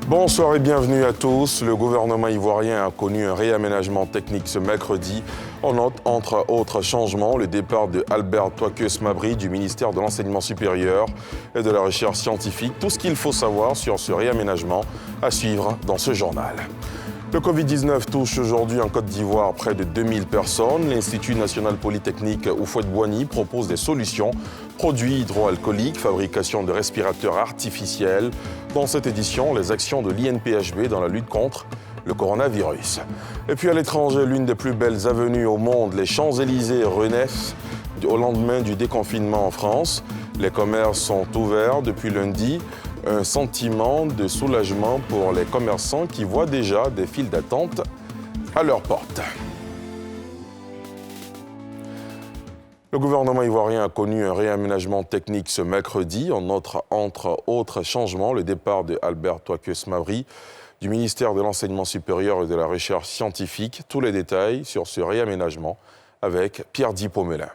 Bonsoir et bienvenue à tous. Le gouvernement ivoirien a connu un réaménagement technique ce mercredi. On note entre autres changements le départ de Albert Touakeus-Mabry du ministère de l'Enseignement supérieur et de la Recherche scientifique. Tout ce qu'il faut savoir sur ce réaménagement à suivre dans ce journal. Le Covid-19 touche aujourd'hui en Côte d'Ivoire près de 2000 personnes. L'Institut national polytechnique Houphouët-Boigny propose des solutions. Produits hydroalcooliques, fabrication de respirateurs artificiels. Dans cette édition, les actions de l'INPHB dans la lutte contre le coronavirus. Et puis à l'étranger, l'une des plus belles avenues au monde, les Champs-Élysées renaissent au lendemain du déconfinement en France. Les commerces sont ouverts depuis lundi. Un sentiment de soulagement pour les commerçants qui voient déjà des files d'attente à leurs portes. Le gouvernement ivoirien a connu un réaménagement technique ce mercredi. On note entre autres changements le départ de Albert Touakeus-Mabry du ministère de l'Enseignement supérieur et de la Recherche scientifique. Tous les détails sur ce réaménagement avec Pierre Di-Pomelin.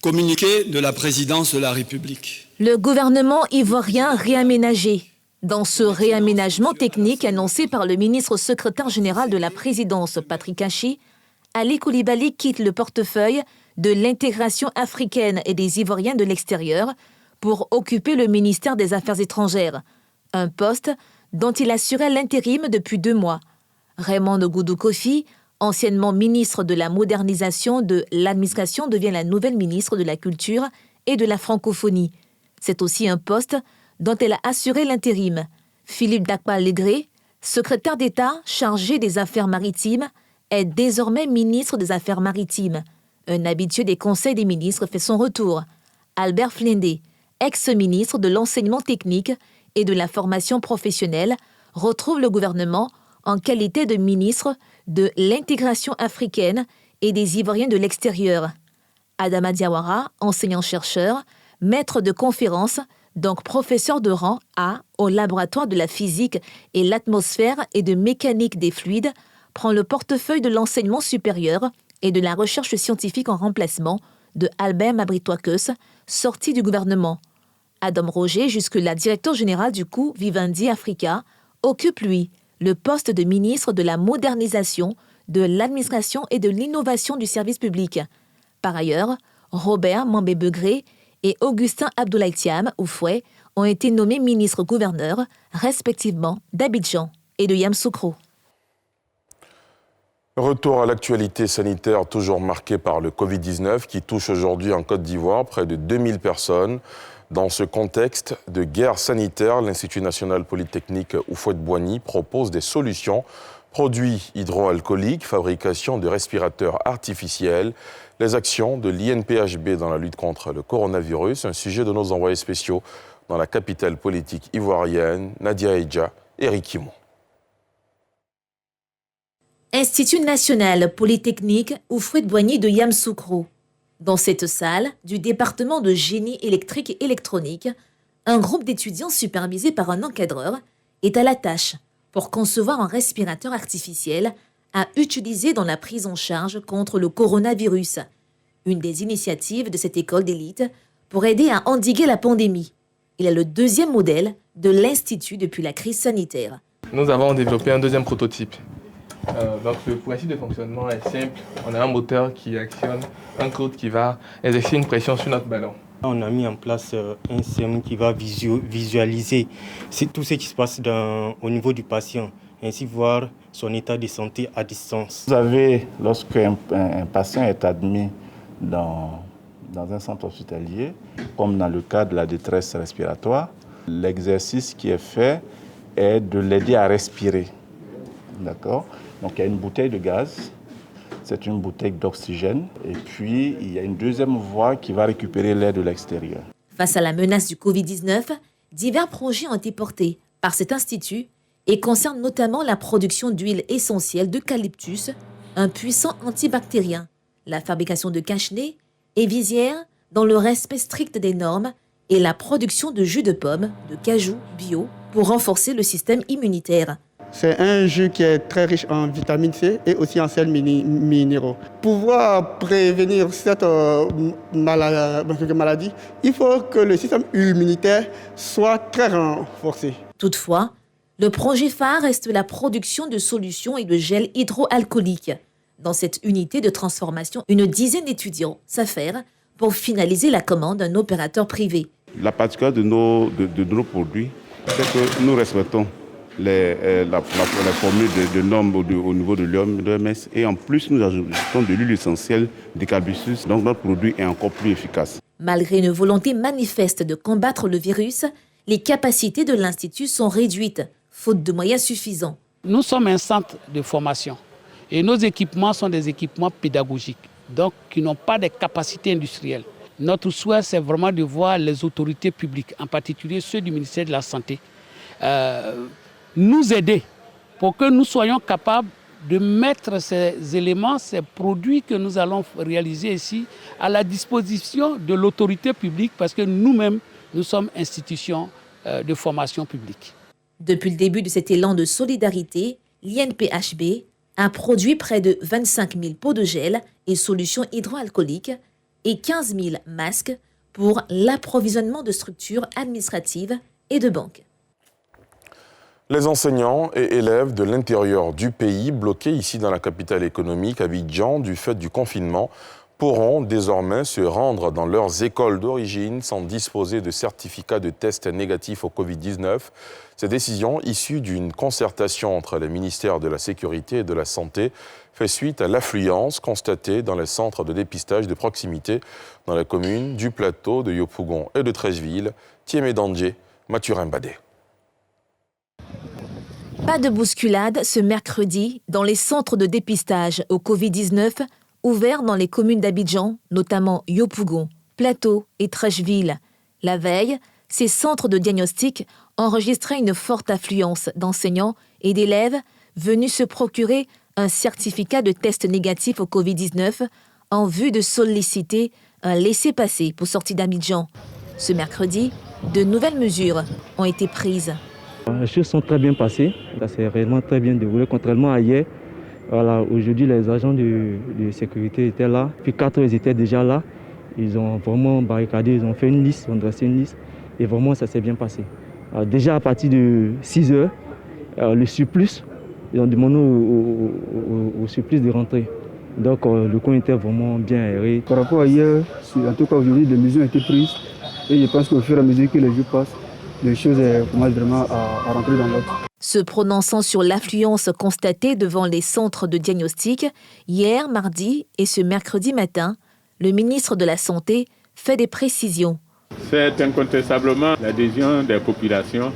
Communiqué de la présidence de la République. Le gouvernement ivoirien réaménagé. Dans ce réaménagement technique annoncé par le ministre secrétaire général de la présidence, Patrick Hachi, Ali Coulibaly quitte le portefeuille de l'intégration africaine et des Ivoiriens de l'extérieur pour occuper le ministère des Affaires étrangères, un poste dont il assurait l'intérim depuis 2 mois. Raymond Goudou Kofi, anciennement ministre de la modernisation de l'administration, devient la nouvelle ministre de la Culture et de la Francophonie. C'est aussi un poste dont elle a assuré l'intérim. Philippe Dakpa-Legré, secrétaire d'État chargé des Affaires maritimes, est désormais ministre des Affaires maritimes. Un habitué des conseils des ministres fait son retour. Albert Flindé, ex-ministre de l'Enseignement technique et de la formation professionnelle, retrouve le gouvernement en qualité de ministre de l'intégration africaine et des Ivoiriens de l'extérieur. Adama Diawara, enseignant-chercheur, maître de conférences, donc professeur de rang A au laboratoire de la physique et l'atmosphère et de mécanique des fluides, prend le portefeuille de l'enseignement supérieur et de la recherche scientifique en remplacement de Albert Mabry Touakeus, sorti du gouvernement. Adam Roger, jusque-là directeur général du coup Vivendi Africa, occupe, lui, le poste de ministre de la modernisation, de l'administration et de l'innovation du service public. Par ailleurs, Robert Mambé-Begré et Augustin Abdoulaye Thiam Oufoué ont été nommés ministres-gouverneurs, respectivement d'Abidjan et de Yamoussoukro. Retour à l'actualité sanitaire toujours marquée par le Covid-19 qui touche aujourd'hui en Côte d'Ivoire près de 2000 personnes. Dans ce contexte de guerre sanitaire, l'Institut national polytechnique Houphouët-Boigny propose des solutions. Produits hydroalcooliques, fabrication de respirateurs artificiels, les actions de l'INPHB dans la lutte contre le coronavirus, un sujet de nos envoyés spéciaux dans la capitale politique ivoirienne, Nadia Eidja et Ricky Mon. Institut national polytechnique Houphouët-Boigny de Yamoussoukro. Dans cette salle du département de génie électrique et électronique, un groupe d'étudiants supervisé par un encadreur est à la tâche pour concevoir un respirateur artificiel à utiliser dans la prise en charge contre le coronavirus, une des initiatives de cette école d'élite pour aider à endiguer la pandémie. Il est le 2e modèle de l'Institut depuis la crise sanitaire. Nous avons développé un 2e prototype. Donc le principe de fonctionnement est simple. On a un moteur qui actionne un code qui va exercer une pression sur notre ballon. On a mis en place un système qui va visualiser tout ce qui se passe au niveau du patient, ainsi voir son état de santé à distance. Vous avez, lorsqu'un patient est admis dans un centre hospitalier, comme dans le cas de la détresse respiratoire, l'exercice qui est fait est de l'aider à respirer. D'accord ? Donc il y a une bouteille de gaz, c'est une bouteille d'oxygène, et puis il y a une 2e voie qui va récupérer l'air de l'extérieur. Face à la menace du Covid-19, divers projets ont été portés par cet institut et concernent notamment la production d'huile essentielle d'eucalyptus, un puissant antibactérien, la fabrication de cache-nez et visières dans le respect strict des normes et la production de jus de pomme, de cajou bio pour renforcer le système immunitaire. C'est un jus qui est très riche en vitamine C et aussi en sels minéraux. Pour pouvoir prévenir cette maladie, il faut que le système immunitaire soit très renforcé. Toutefois, le projet phare reste la production de solutions et de gel hydroalcoolique. Dans cette unité de transformation, une dizaine d'étudiants s'affairent pour finaliser la commande d'un opérateur privé. La particularité de nos produits, c'est que nous respectons la formule de normes au niveau de l'OMS et en plus nous ajoutons de l'huile essentielle d'eucalyptus, donc notre produit est encore plus efficace. Malgré une volonté manifeste de combattre le virus, les capacités de l'Institut sont réduites, faute de moyens suffisants. Nous sommes un centre de formation et nos équipements sont des équipements pédagogiques, donc qui n'ont pas de capacités industrielles. Notre souhait, c'est vraiment de voir les autorités publiques, en particulier ceux du ministère de la Santé, nous aider pour que nous soyons capables de mettre ces éléments, ces produits que nous allons réaliser ici à la disposition de l'autorité publique parce que nous-mêmes, nous sommes institutions de formation publique. Depuis le début de cet élan de solidarité, l'INPHB a produit près de 25 000 pots de gel et solutions hydroalcooliques et 15 000 masques pour l'approvisionnement de structures administratives et de banques. Les enseignants et élèves de l'intérieur du pays, bloqués ici dans la capitale économique, Abidjan, du fait du confinement, pourront désormais se rendre dans leurs écoles d'origine sans disposer de certificat de test négatif au Covid-19. Cette décision, issue d'une concertation entre les ministères de la Sécurité et de la Santé, fait suite à l'affluence constatée dans les centres de dépistage de proximité dans les communes du Plateau, de Yopougon et de Treichville. Thiémé-Dandjé, Mathurin Badé. Pas de bousculade ce mercredi dans les centres de dépistage au Covid-19 ouverts dans les communes d'Abidjan, notamment Yopougon, Plateau et Treichville. La veille, ces centres de diagnostic enregistraient une forte affluence d'enseignants et d'élèves venus se procurer un certificat de test négatif au Covid-19 en vue de solliciter un laissez-passer pour sortie d'Abidjan. Ce mercredi, de nouvelles mesures ont été prises. Les choses sont très bien passées, ça s'est réellement très bien déroulé, contrairement à hier. Voilà, aujourd'hui, les agents de sécurité étaient là, puis 4 heures, ils étaient déjà là. Ils ont vraiment barricadé, ils ont fait une liste, ils ont dressé une liste, et vraiment, ça s'est bien passé. Déjà à partir de 6 heures, le surplus, ils ont demandé au surplus de rentrer. Donc, le coin était vraiment bien aéré. Par rapport à hier, en tout cas aujourd'hui, des mesures ont été prises, et je pense qu'au fur et à mesure que les jours passent, les choses commencent vraiment à rentrer dans l'ordre. Se prononçant sur l'affluence constatée devant les centres de diagnostic, hier, mardi et ce mercredi matin, le ministre de la Santé fait des précisions. C'est incontestablement l'adhésion des populations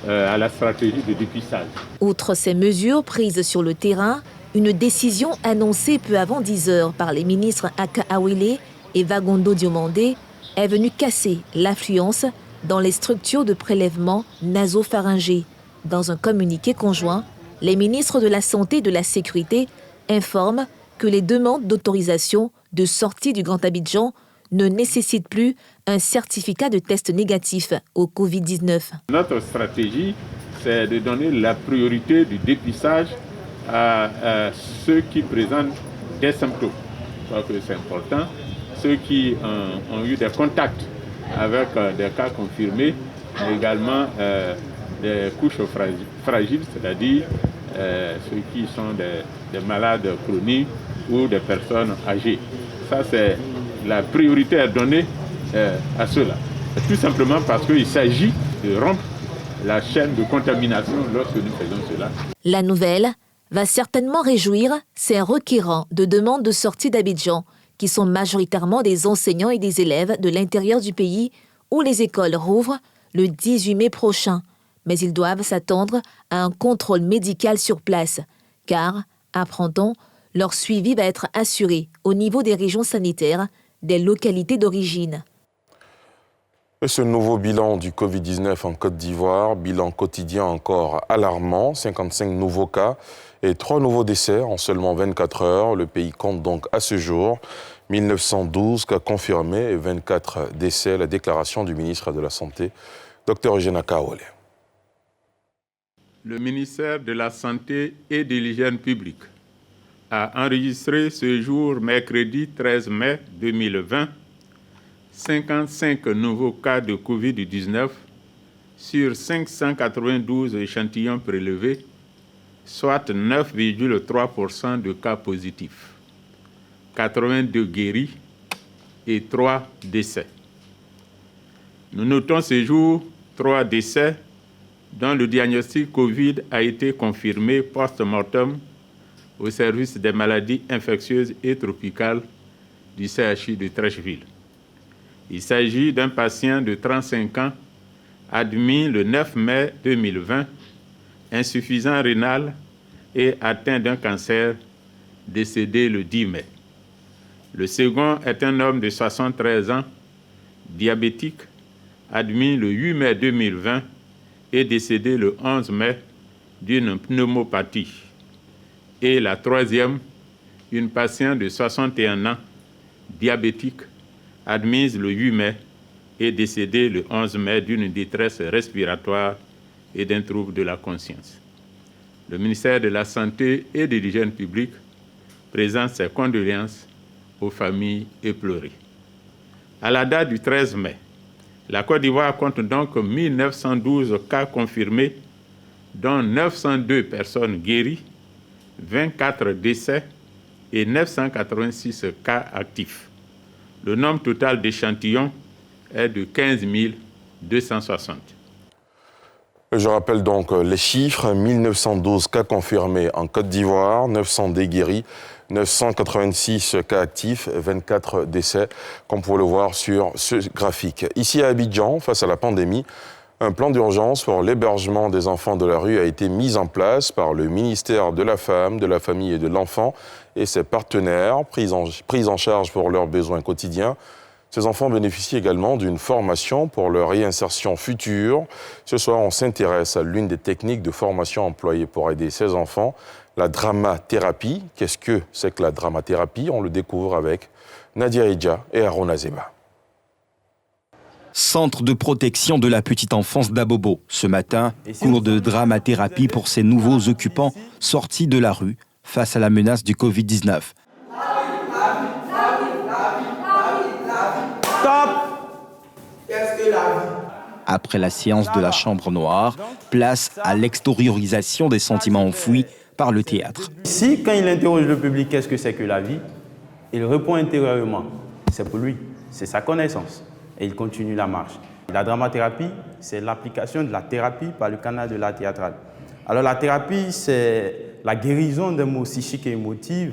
à la stratégie de dépistage. Outre ces mesures prises sur le terrain, une décision annoncée peu avant 10 heures par les ministres Aka Awele et Vagondo Diomandé est venue casser l'affluence dans les structures de prélèvement nasopharyngé. Dans un communiqué conjoint, les ministres de la Santé et de la Sécurité informent que les demandes d'autorisation de sortie du Grand Abidjan ne nécessitent plus un certificat de test négatif au Covid-19. Notre stratégie, c'est de donner la priorité du dépistage à ceux qui présentent des symptômes. Je crois que c'est important. Ceux qui ont eu des contacts avec des cas confirmés, mais également des couches fragiles, c'est-à-dire ceux qui sont des malades chroniques ou des personnes âgées. Ça, c'est la priorité à donner à ceux-là. Tout simplement parce qu'il s'agit de rompre la chaîne de contamination lorsque nous faisons cela. La nouvelle va certainement réjouir ces requérants de demandes de sortie d'Abidjan, qui sont majoritairement des enseignants et des élèves de l'intérieur du pays où les écoles rouvrent le 18 mai prochain. Mais ils doivent s'attendre à un contrôle médical sur place, car, apprend-on, leur suivi va être assuré au niveau des régions sanitaires des localités d'origine. Et ce nouveau bilan du Covid-19 en Côte d'Ivoire, bilan quotidien encore alarmant, 55 nouveaux cas et 3 nouveaux décès en seulement 24 heures. Le pays compte donc à ce jour 1912 cas confirmés et 24 décès. La déclaration du ministre de la Santé, Dr Eugène Akaole. Le ministère de la Santé et de l'Hygiène publique a enregistré ce jour, mercredi 13 mai 2020, 55 nouveaux cas de Covid-19 sur 592 échantillons prélevés, soit 9,3% de cas positifs, 82 guéris et 3 décès. Nous notons ce jour 3 décès dont le diagnostic Covid a été confirmé post-mortem au service des maladies infectieuses et tropicales du CHU de Treichville. Il s'agit d'un patient de 35 ans admis le 9 mai 2020, insuffisant rénal et atteint d'un cancer, décédé le 10 mai. Le second est un homme de 73 ans, diabétique, admis le 8 mai 2020 et décédé le 11 mai d'une pneumopathie. Et la troisième, une patiente de 61 ans, diabétique, admise le 8 mai et décédée le 11 mai d'une détresse respiratoire et d'un trouble de la conscience. Le ministère de la Santé et de l'Hygiène publique présente ses condoléances aux familles éplorées. À la date du 13 mai, la Côte d'Ivoire compte donc 1912 cas confirmés, dont 902 personnes guéries, 24 décès et 986 cas actifs. Le nombre total d'échantillons est de 15 260. Je rappelle donc les chiffres, 1912 cas confirmés en Côte d'Ivoire, 900 guéris, 986 cas actifs, 24 décès, comme vous pouvez le voir sur ce graphique. Ici à Abidjan, face à la pandémie, un plan d'urgence pour l'hébergement des enfants de la rue a été mis en place par le ministère de la Femme, de la Famille et de l'Enfant et ses partenaires, pris en charge pour leurs besoins quotidiens. Ces enfants bénéficient également d'une formation pour leur réinsertion future. Ce soir, on s'intéresse à l'une des techniques de formation employées pour aider ces enfants, la dramathérapie. Qu'est-ce que c'est que la dramathérapie? On le découvre avec Nadia Edja et Arona Zeba. Centre de protection de la petite enfance d'Abobo. Ce matin, cours de dramathérapie pour ces nouveaux occupants sortis de la rue face à la menace du Covid-19. Stop! Qu'est-ce que la vie? Après la séance de la chambre noire, place à l'extériorisation des sentiments enfouis par le théâtre. Si, quand il interroge le public, qu'est-ce que c'est que la vie, il répond intérieurement. C'est pour lui, c'est sa connaissance. Et il continue la marche. La dramathérapie, c'est l'application de la thérapie par le canal de l'art théâtral. Alors la thérapie, c'est la guérison des maux psychiques et émotifs,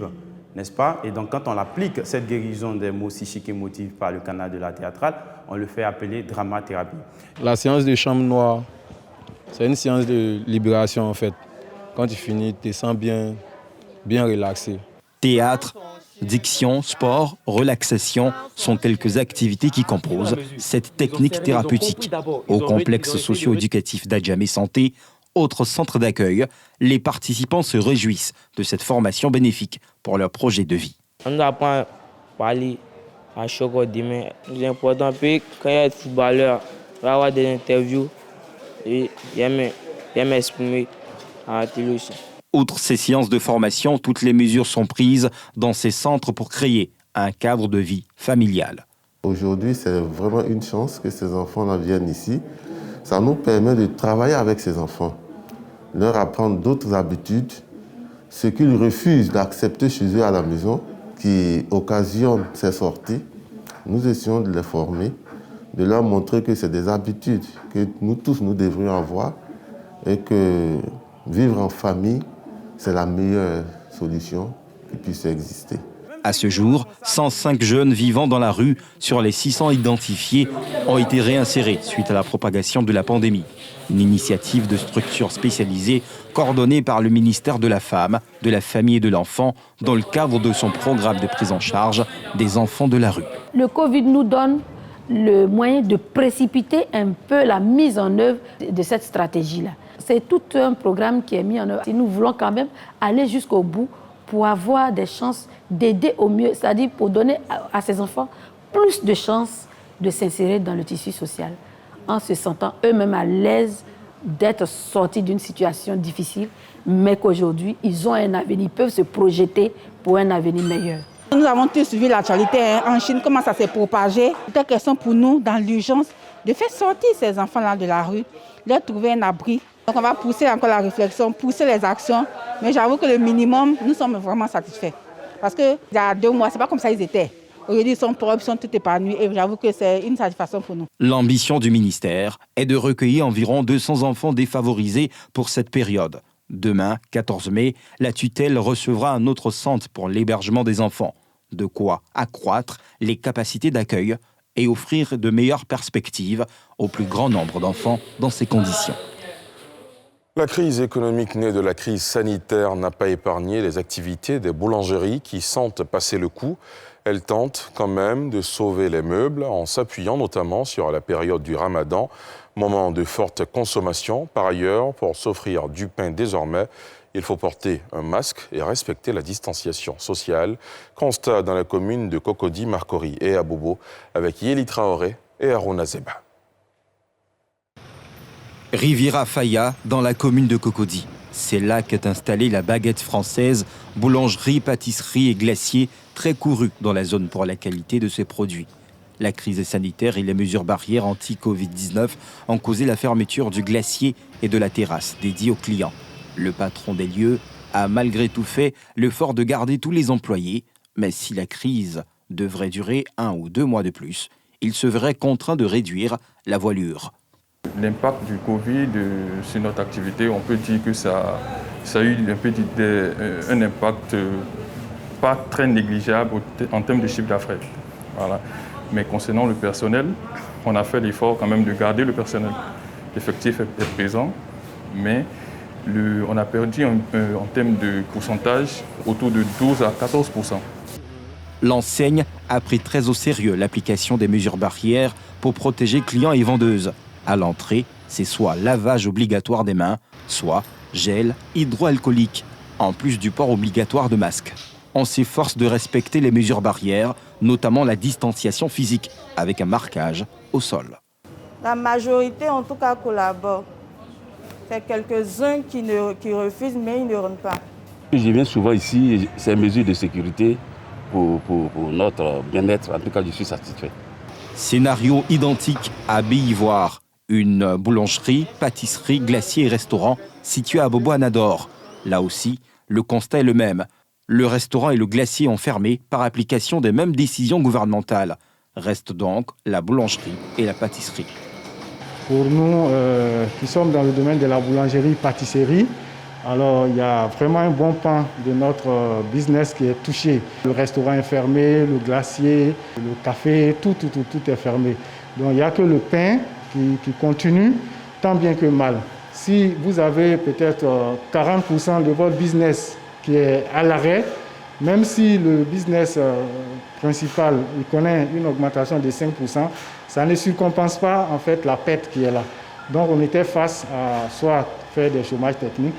n'est-ce pas? Et donc quand on applique cette guérison des maux psychiques et émotifs par le canal de l'art théâtral, on le fait appeler dramathérapie. La séance de chambre noire, c'est une séance de libération en fait. Quand tu finis, tu te sens bien relaxé. Théâtre, diction, sport, relaxation sont quelques activités qui composent cette technique thérapeutique. Au complexe socio-éducatif d'Adjamé Santé, autre centre d'accueil, les participants se réjouissent de cette formation bénéfique pour leur projet de vie. On apprend à parler à chaque demain. C'est important que quand il y a des footballeurs, il va y avoir des interviews et il m'exprimer à la télé aussi. Outre ces séances de formation, toutes les mesures sont prises dans ces centres pour créer un cadre de vie familial. Aujourd'hui, c'est vraiment une chance que ces enfants-là viennent ici. Ça nous permet de travailler avec ces enfants, leur apprendre d'autres habitudes, ce qu'ils refusent d'accepter chez eux à la maison, qui occasionnent ces sorties. Nous essayons de les former, de leur montrer que c'est des habitudes que nous tous nous devrions avoir et que vivre en famille, c'est la meilleure solution qui puisse exister. À ce jour, 105 jeunes vivant dans la rue sur les 600 identifiés ont été réinsérés suite à la propagation de la pandémie. Une initiative de structure spécialisée coordonnée par le ministère de la Femme, de la Famille et de l'Enfant dans le cadre de son programme de prise en charge des enfants de la rue. Le Covid nous donne le moyen de précipiter un peu la mise en œuvre de cette stratégie-là. C'est tout un programme qui est mis en œuvre. Et nous voulons quand même aller jusqu'au bout pour avoir des chances d'aider au mieux, c'est-à-dire pour donner à ces enfants plus de chances de s'insérer dans le tissu social, en se sentant eux-mêmes à l'aise d'être sortis d'une situation difficile, mais qu'aujourd'hui, ils ont un avenir, ils peuvent se projeter pour un avenir meilleur. Nous avons tous suivi l'actualité en Chine, comment ça s'est propagé. C'était question pour nous, dans l'urgence, de faire sortir ces enfants-là de la rue, leur trouver un abri. Donc on va pousser encore la réflexion, pousser les actions, mais j'avoue que le minimum, nous sommes vraiment satisfaits. Parce qu'il y a 2 mois, ce n'est pas comme ça ils étaient. Aujourd'hui, ils sont propres, ils sont tout épanouis et j'avoue que c'est une satisfaction pour nous. L'ambition du ministère est de recueillir environ 200 enfants défavorisés pour cette période. Demain, 14 mai, la tutelle recevra un autre centre pour l'hébergement des enfants. De quoi accroître les capacités d'accueil et offrir de meilleures perspectives au plus grand nombre d'enfants dans ces conditions. La crise économique née de la crise sanitaire n'a pas épargné les activités des boulangeries qui sentent passer le coup. Elles tentent quand même de sauver les meubles en s'appuyant notamment sur la période du Ramadan, moment de forte consommation. Par ailleurs, pour s'offrir du pain désormais, il faut porter un masque et respecter la distanciation sociale. Constat dans la commune de Cocody, Marcory et Abobo avec Yeli Traoré et Harouna Zeba. Riviera Faya, dans la commune de Cocody. C'est là qu'est installée la baguette française, boulangerie, pâtisserie et glacier, très courue dans la zone pour la qualité de ses produits. La crise sanitaire et les mesures barrières anti-Covid-19 ont causé la fermeture du glacier et de la terrasse dédiée aux clients. Le patron des lieux a malgré tout fait l'effort de garder tous les employés, mais si la crise devrait durer 1 ou 2 mois de plus, il se verrait contraint de réduire la voilure. L'impact du Covid sur notre activité, on peut dire que ça a eu un impact pas très négligeable en termes de chiffre d'affaires. Voilà. Mais concernant le personnel, on a fait l'effort quand même de garder le personnel. L'effectif est présent, mais on a perdu en termes de pourcentage autour de 12 à 14%. L'enseigne a pris très au sérieux l'application des mesures barrières pour protéger clients et vendeuses. À l'entrée, c'est soit lavage obligatoire des mains, soit gel hydroalcoolique, en plus du port obligatoire de masque. On s'efforce de respecter les mesures barrières, notamment la distanciation physique, avec un marquage au sol. La majorité, en tout cas, collabore. C'est quelques-uns qui refusent, mais ils ne rentrent pas. Je viens souvent ici, c'est une mesure de sécurité pour notre bien-être. En tout cas, je suis satisfait. Scénario identique à Baie-Ivoire. Une boulangerie, pâtisserie, glacier et restaurant situé à Bobo-Anador. Là aussi, le constat est le même. Le restaurant et le glacier ont fermé par application des mêmes décisions gouvernementales. Restent donc la boulangerie et la pâtisserie. Pour nous qui sommes dans le domaine de la boulangerie-pâtisserie, alors il y a vraiment un bon pan de notre business qui est touché. Le restaurant est fermé, le glacier, le café, tout est fermé. Donc il n'y a que le pain qui continue, tant bien que mal. Si vous avez peut-être 40% de votre business qui est à l'arrêt, même si le business principal il connaît une augmentation de 5%, ça ne surcompense pas en fait la perte qui est là. Donc on était face à soit faire des chômages techniques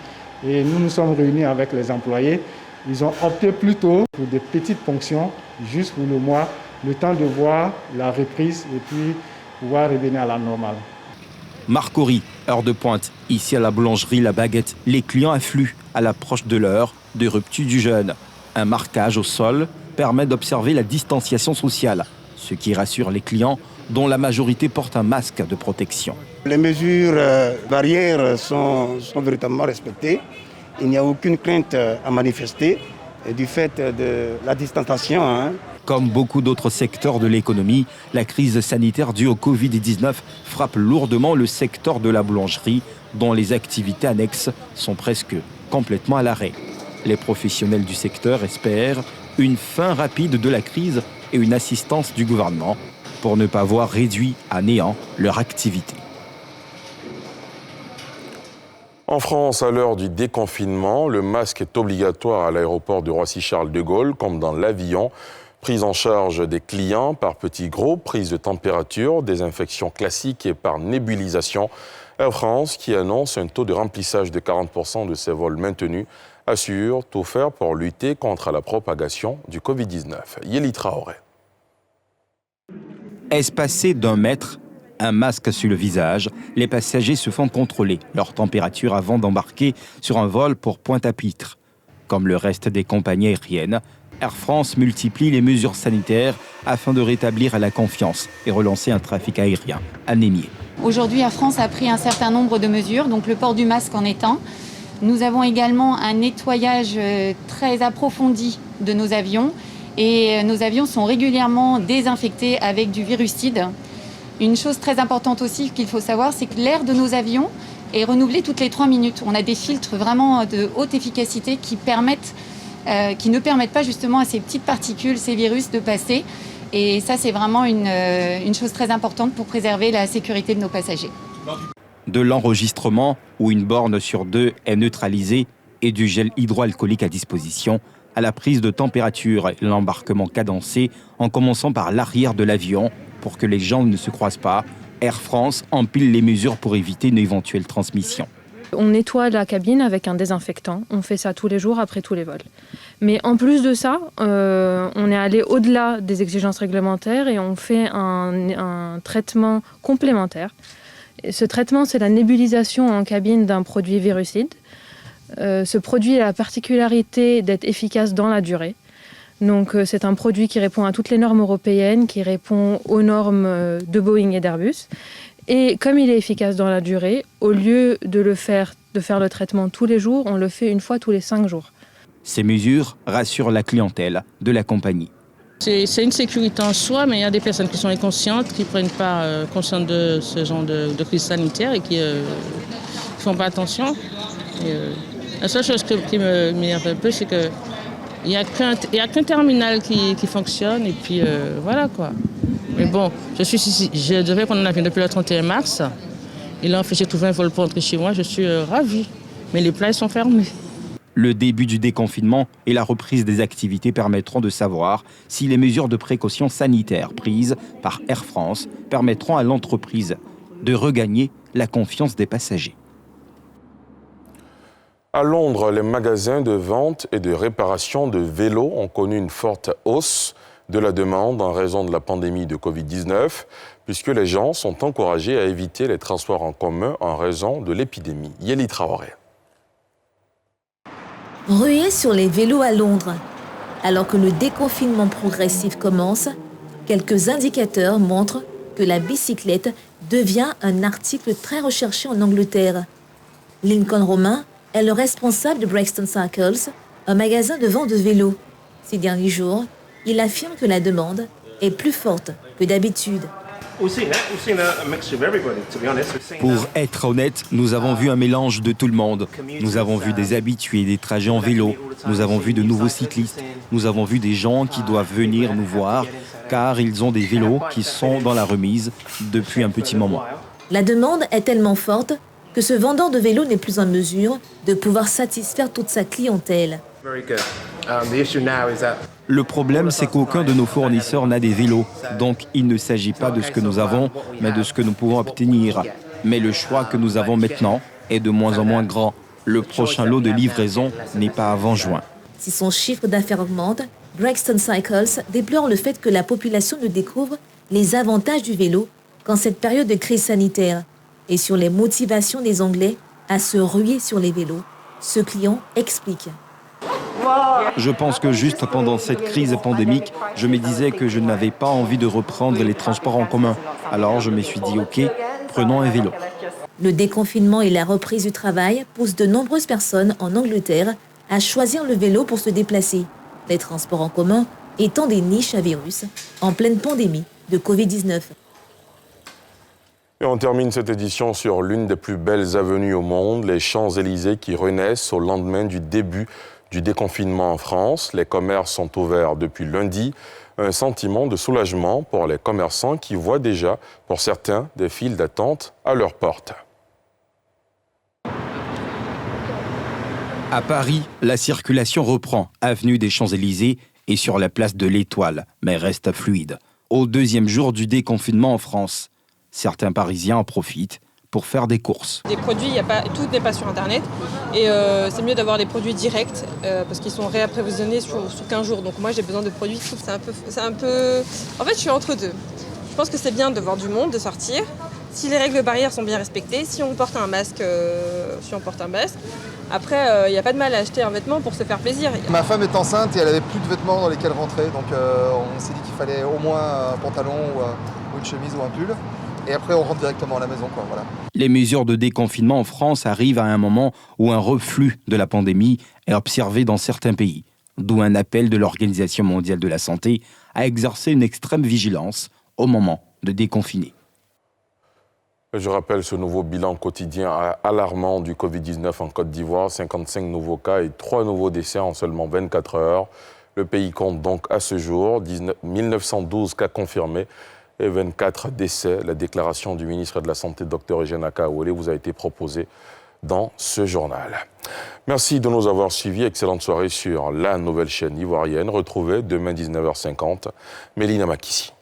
et nous nous sommes réunis avec les employés. Ils ont opté plutôt pour des petites ponctions juste pour le mois, le temps de voir la reprise et puis pouvoir revenir à la normale. Marcory, heure de pointe. Ici à la boulangerie La Baguette, les clients affluent à l'approche de l'heure de rupture du jeûne. Un marquage au sol permet d'observer la distanciation sociale, ce qui rassure les clients dont la majorité porte un masque de protection. Les mesures barrières sont véritablement respectées. Il n'y a aucune crainte à manifester du fait de la distanciation. Comme beaucoup d'autres secteurs de l'économie, la crise sanitaire due au Covid-19 frappe lourdement le secteur de la boulangerie, dont les activités annexes sont presque complètement à l'arrêt. Les professionnels du secteur espèrent une fin rapide de la crise et une assistance du gouvernement pour ne pas voir réduit à néant leur activité. En France, à l'heure du déconfinement, le masque est obligatoire à l'aéroport de Roissy-Charles de Gaulle, comme dans l'avion. Prise en charge des clients par petits groupes, prise de température, désinfection classique et par nébulisation. Air France qui annonce un taux de remplissage de 40% de ses vols maintenus assure tout faire pour lutter contre la propagation du Covid-19. Yeli Traoré. Espacés d'1 mètre, un masque sur le visage, les passagers se font contrôler leur température avant d'embarquer sur un vol pour Pointe-à-Pitre. Comme le reste des compagnies aériennes, Air France multiplie les mesures sanitaires afin de rétablir la confiance et relancer un trafic aérien anémié. Aujourd'hui, Air France a pris un certain nombre de mesures, donc le port du masque en est un. Nous avons également un nettoyage très approfondi de nos avions et nos avions sont régulièrement désinfectés avec du virucide. Une chose très importante aussi qu'il faut savoir, c'est que l'air de nos avions est renouvelé toutes les 3 minutes. On a des filtres vraiment de haute efficacité qui ne permettent pas justement à ces petites particules, ces virus de passer. Et ça, c'est vraiment une chose très importante pour préserver la sécurité de nos passagers. De l'enregistrement où une borne sur 2 est neutralisée et du gel hydroalcoolique à disposition, à la prise de température et l'embarquement cadencé en commençant par l'arrière de l'avion pour que les jambes ne se croisent pas. Air France empile les mesures pour éviter une éventuelle transmission. On nettoie la cabine avec un désinfectant. On fait ça tous les jours après tous les vols. Mais en plus de ça, on est allé au-delà des exigences réglementaires et on fait un traitement complémentaire. Et ce traitement, c'est la nébulisation en cabine d'un produit virucide. Ce produit a la particularité d'être efficace dans la durée. Donc c'est un produit qui répond à toutes les normes européennes, qui répond aux normes de Boeing et d'Airbus. Et comme il est efficace dans la durée, au lieu de faire le traitement tous les jours, on le fait une fois tous les 5 jours. Ces mesures rassurent la clientèle de la compagnie. C'est une sécurité en soi, mais il y a des personnes qui sont inconscientes, qui ne prennent pas conscience de ce genre de crise sanitaire et qui ne font pas attention. La seule chose qui m'énerve un peu, c'est qu'il n'y a qu'un terminal qui fonctionne et puis voilà quoi. Mais bon, je devais prendre un avion depuis le 31 mars. Et là, en fait, j'ai trouvé un vol pour rentrer chez moi. Je suis ravie. Mais les plages sont fermés. Le début du déconfinement et la reprise des activités permettront de savoir si les mesures de précaution sanitaire prises par Air France permettront à l'entreprise de regagner la confiance des passagers. À Londres, les magasins de vente et de réparation de vélos ont connu une forte hausse de la demande en raison de la pandémie de Covid-19, puisque les gens sont encouragés à éviter les transports en commun en raison de l'épidémie. Yeli Traoré. Ruée sur les vélos à Londres. Alors que le déconfinement progressif commence, quelques indicateurs montrent que la bicyclette devient un article très recherché en Angleterre. Lincoln Romain est le responsable de Brixton Cycles, un magasin de vente de vélos. Ces derniers jours, il affirme que la demande est plus forte que d'habitude. Pour être honnête, nous avons vu un mélange de tout le monde. Nous avons vu des habitués des trajets en vélo. Nous avons vu de nouveaux cyclistes. Nous avons vu des gens qui doivent venir nous voir car ils ont des vélos qui sont dans la remise depuis un petit moment. La demande est tellement forte que ce vendeur de vélos n'est plus en mesure de pouvoir satisfaire toute sa clientèle. Le problème, c'est qu'aucun de nos fournisseurs n'a des vélos. Donc, il ne s'agit pas de ce que nous avons, mais de ce que nous pouvons obtenir. Mais le choix que nous avons maintenant est de moins en moins grand. Le prochain lot de livraison n'est pas avant juin. Si son chiffre d'affaires augmente, Brixton Cycles déplore le fait que la population ne découvre les avantages du vélo qu'en cette période de crise sanitaire et sur les motivations des Anglais à se ruer sur les vélos. Ce client explique. Je pense que juste pendant cette crise pandémique, je me disais que je n'avais pas envie de reprendre les transports en commun. Alors je me suis dit, ok, prenons un vélo. Le déconfinement et la reprise du travail poussent de nombreuses personnes en Angleterre à choisir le vélo pour se déplacer. Les transports en commun étant des niches à virus en pleine pandémie de Covid-19. Et on termine cette édition sur l'une des plus belles avenues au monde, les Champs-Élysées qui renaissent au lendemain du début du déconfinement en France. Les commerces sont ouverts depuis lundi. Un sentiment de soulagement pour les commerçants qui voient déjà, pour certains, des files d'attente à leurs portes. À Paris, la circulation reprend, avenue des Champs-Élysées et sur la place de l'Étoile, mais reste fluide. Au deuxième jour du déconfinement en France, certains Parisiens en profitent pour faire des courses. Des produits, tout n'est pas sur Internet. Et c'est mieux d'avoir des produits directs parce qu'ils sont réapprovisionnés sous 15 jours. Donc moi, j'ai besoin de produits. C'est un peu... En fait, je suis entre deux. Je pense que c'est bien de voir du monde, de sortir. Si les règles barrières sont bien respectées, si on porte un masque, Après, il n'y a pas de mal à acheter un vêtement pour se faire plaisir. Ma femme est enceinte et elle n'avait plus de vêtements dans lesquels rentrer. Donc on s'est dit qu'il fallait au moins un pantalon ou une chemise ou un pull. Et après, on rentre directement à la maison, quoi, voilà. Les mesures de déconfinement en France arrivent à un moment où un reflux de la pandémie est observé dans certains pays. D'où un appel de l'Organisation mondiale de la santé à exercer une extrême vigilance au moment de déconfiner. Je rappelle ce nouveau bilan quotidien alarmant du Covid-19 en Côte d'Ivoire. 55 nouveaux cas et 3 nouveaux décès en seulement 24 heures. Le pays compte donc à ce jour 1912 cas confirmés et 24 décès. La déclaration du ministre de la Santé, Dr Eugène Akaouele, vous a été proposée dans ce journal. Merci de nous avoir suivis. Excellente soirée sur la nouvelle chaîne ivoirienne. Retrouvez demain 19h50 Mélina Makissi.